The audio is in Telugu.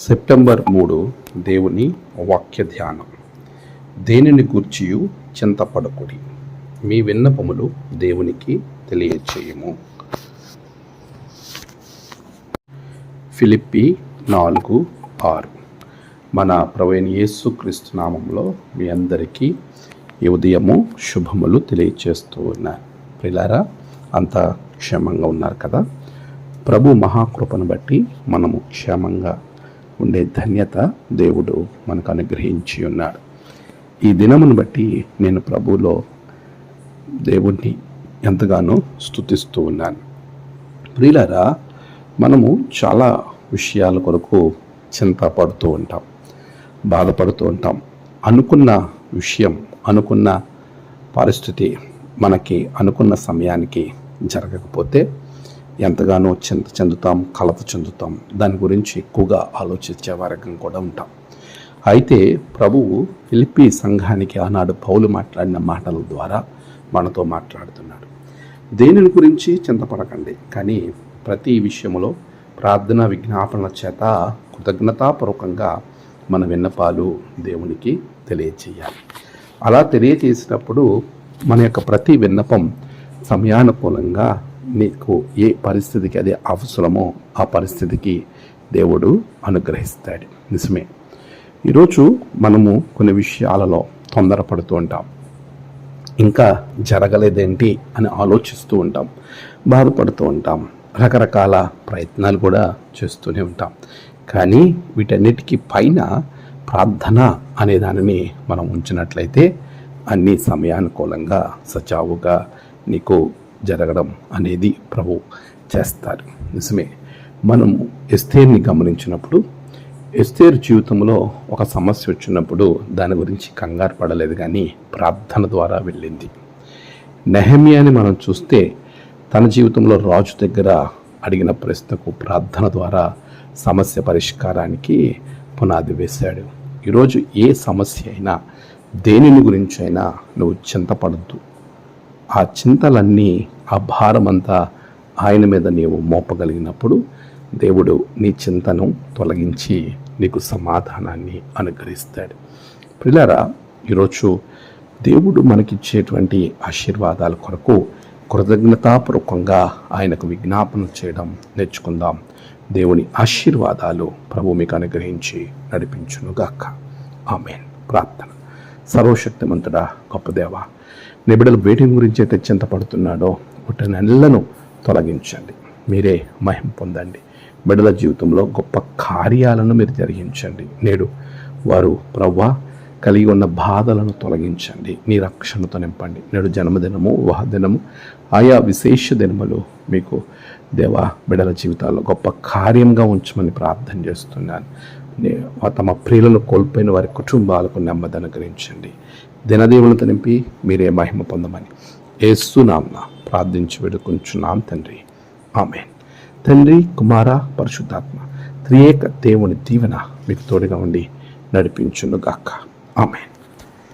సెప్టెంబర్ 3 దేవుని వాక్య ధ్యానం. దేనిని గూర్చియు చింతపడకుడి, మీ విన్నపములు దేవునికి తెలియచేయము. ఫిలిప్పీ 4:6. మన ప్రభువైన యేసుక్రీస్తు నామంలో మీ అందరికీ ఈ ఉదయము శుభములు తెలియచేస్తూ ఉన్నారు. ప్రియులారా, అంతా క్షేమంగా ఉన్నారు కదా? ప్రభు మహాకృపను బట్టి మనము క్షేమంగా ఉండే ధన్యత దేవుడు మనకు అనుగ్రహించి ఉన్నాడు. ఈ దినమును బట్టి నేను ప్రభువులో దేవుణ్ణి ఎంతగానో స్తుతిస్తూ ఉన్నాను. ప్రియులారా, మనము చాలా విషయాల కొరకు చింతపడుతూ ఉంటాం, బాధపడుతూ ఉంటాం. అనుకున్న విషయం, అనుకున్న పరిస్థితి మనకి అనుకున్న సమయానికి జరగకపోతే ఎంతగానో చింత చెందుతాం, కలత చెందుతాం. దాని గురించి ఎక్కువగా ఆలోచించే వర్గం కూడా ఉంటాం. అయితే ప్రభువు ఫిలిప్పీ సంఘానికి ఆనాడు పౌలు మాట్లాడిన మాటల ద్వారా మనతో మాట్లాడుతున్నాడు. దేనిని గురించి చింతపడకండి, కానీ ప్రతి విషయంలో ప్రార్థన విజ్ఞాపనల చేత కృతజ్ఞతాపూర్వకంగా మన విన్నపాలు దేవునికి తెలియచేయాలి. అలా తెలియచేసినప్పుడు మన యొక్క ప్రతి విన్నపం సమయానుకూలంగా నీకు ఏ పరిస్థితికి అది అవసరమో ఆ పరిస్థితికి దేవుడు అనుగ్రహిస్తాడు. నిజమే, ఈరోజు మనము కొన్ని విషయాలలో తొందరపడుతూ ఉంటాం, ఇంకా జరగలేదేంటి అని ఆలోచిస్తూ ఉంటాం, బాధపడుతూ ఉంటాం, రకరకాల ప్రయత్నాలు కూడా చేస్తూనే ఉంటాం. కానీ వీటన్నిటికీ పైన ప్రార్థన అనే దానిని మనం ఉంచినట్లయితే అన్ని సమయానుకూలంగా సజావుగా నీకు జరగడం అనేది ప్రభు చేస్తారు. నిజమే, మనము ఎస్తేర్ని గమనించినప్పుడు ఎస్తేరు జీవితంలో ఒక సమస్య వచ్చినప్పుడు దాని గురించి కంగారు పడలేదు, కానీ ప్రార్థన ద్వారా వెళ్ళింది. నెహెమ్యాని మనం చూస్తే తన జీవితంలో రాజు దగ్గర అడిగిన ప్రశ్నకు ప్రార్థన ద్వారా సమస్య పరిష్కారానికి పునాది వేశాడు. ఈరోజు ఏ సమస్య అయినా, దేనిని గురించి అయినా నువ్వు చింతపడద్దు. ఆ చింతలన్నీ, ఆ భారమంతా ఆయన మీద నీవు మోపగలిగినప్పుడు దేవుడు నీ చింతను తొలగించి నీకు సమాధానాన్ని అనుగ్రహిస్తాడు. ప్రియులారా, ఈరోజు దేవుడు మనకిచ్చేటువంటి ఆశీర్వాదాల కొరకు కృతజ్ఞతాపూర్వకంగా ఆయనకు విజ్ఞాపన చేయడం నేర్చుకుందాం. దేవుని ఆశీర్వాదాలు ప్రభు మీకు అనుగ్రహించి నడిపించునుగాక. ఆమేన్. ప్రార్థన. సర్వశక్తిమంతుడా, గొప్ప దేవా, నీ బిడ్డలు వేటి గురించి అయితే చింతపడుతున్నాడో వాటన్నిటిని తొలగించండి. మీరే మహిమ పొందండి. బిడ్డల జీవితంలో గొప్ప కార్యాలను మీరు జరిగించండి. నేడు వారు ప్రభువా కలిగి ఉన్న బాధలను తొలగించండి, నీ రక్షణతో నింపండి. నేడు జన్మదినము, వివాహ దినము, ఆయా విశేష దినములు మీకు దేవా బిడ్డల జీవితాల్లో గొప్ప కార్యంగా ఉంచమని ప్రార్థన చేస్తున్నాను. తమ ప్రియులను కోల్పోయిన వారి కుటుంబాలకు నెమ్మది అనుగ్రహించండి. దినదేవులతో నింపి మీరే మహిమ పొందమని యేసు నామమున ప్రార్థించి వేడుకొంచున్నాం తండ్రి. ఆమేన్. తండ్రి, కుమార, పరిశుద్ధాత్మ త్రియేక దేవుని దీవెన మీకు తోడుగా ఉండి నడిపించునుగాక. ఆమేన్.